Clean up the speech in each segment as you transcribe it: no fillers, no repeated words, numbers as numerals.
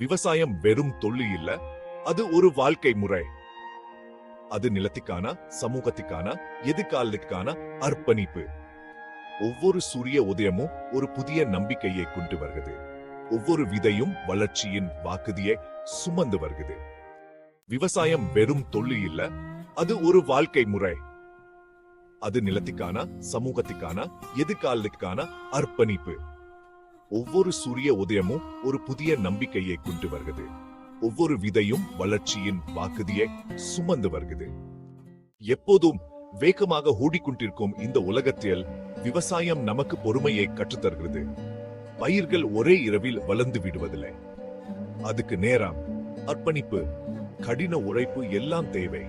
விவசாயம் வெறும் தொழில் இல்ல, அது ஒரு வாழ்க்கை முறை. அது நிலத்துக்கான, சமூகத்துக்கான, எதிர்காலத்துக்கான அர்ப்பணிப்பு. ஒவ்வொரு சூரிய உதயமும் ஒரு புதிய நம்பிக்கையை கொண்டு வருகிறது. ஒவ்வொரு விதையும் வளர்ச்சியின் வாக்குதியை சுமந்து வருகிறது. விவசாயம் வெறும் தொழில் இல்ல, அது ஒரு வாழ்க்கை முறை. அது நிலத்துக்கான, சமூகத்துக்கான, எதிர்காலத்துக்கான அர்ப்பணிப்பு. ஒவ்வொரு சூரிய உதயமும் ஒரு புதிய நம்பிக்கையை கொண்டு வருகிறது. ஒவ்வொரு விதையும் வளர்ச்சியின் வாக்குதியை சுமந்து வருகிறது. எப்போதும் வேகமாக ஓடிக்கொண்டிருக்கும் இந்த உலகத்தில் விவசாயம் நமக்கு பொறுமையை கற்றுத்தருகிறது. பயிர்கள் ஒரே இரவில் வளர்ந்து விடுவதில்லை. அதுக்கு நேரம், அர்ப்பணிப்பு, கடின உழைப்பு எல்லாம் தேவை.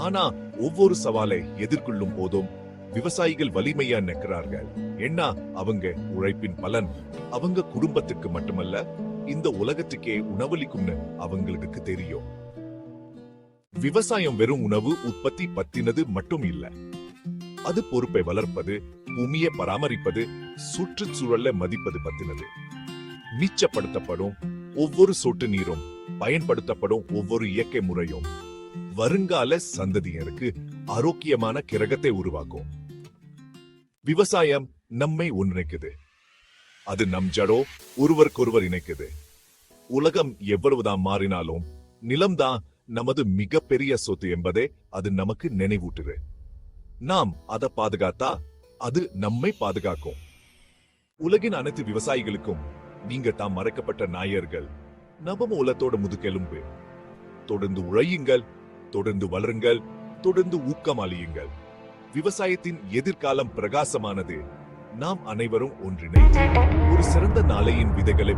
ஆனா ஒவ்வொரு சவாலை எதிர்கொள்ளும் போதும் விவசாயிகள் வலிமையா நிற்கிறார்கள். என்ன அவங்க உழைப்பின் பலன் அவங்க குடும்பத்துக்கு மட்டுமல்ல, இந்த உலகத்துக்கே உணவளிக்கும்னு அவங்களுக்கு தெரியும். விவசாயம் வெறும் உணவு உற்பத்தி பத்தினது மட்டும் இல்ல, அது பொறுப்பை வளர்ப்பது, பூமியை பராமரிப்பது, சுற்றுச்சூழலை மதிப்பது பத்தினது. மிச்சப்படுத்தப்படும் ஒவ்வொரு சொட்டு நீரும், பயன்படுத்தப்படும் ஒவ்வொரு இயற்கை முறையும் வருங்கால சந்ததியருக்கு ஆரோக்கியமான கிரகத்தை உருவாக்கும். விவசாயம் நம்மை ஒன்றிணைக்குது. அது நம் ஜடோ ஒருவருக்கொருவர் இணைக்குது. உலகம் எவ்வளவுதான் மாறினாலும் நிலம்தான் நமது மிகப்பெரிய சொத்து என்பதை அது நமக்கு நினைவூட்டுது. நாம் அதை பாதுகாத்தா அது நம்மை பாதுகாக்கும். உலகின் அனைத்து விவசாயிகளுக்கும் நீங்க தாம் மறைக்கப்பட்ட நாயர்கள். நவம உலகத்தோட முதுகெலும்பு. தொடர்ந்து உழையுங்கள், தொடர்ந்து வளருங்கள், தொடர்ந்து ஊக்கமளியுங்கள். விவசாயத்தின் எதிர்காலம் பிரகாசமானது. நாம் அனைவரும் ஒன்றிணைந்து ஒரு சிறந்த நாளையின் விதைகளை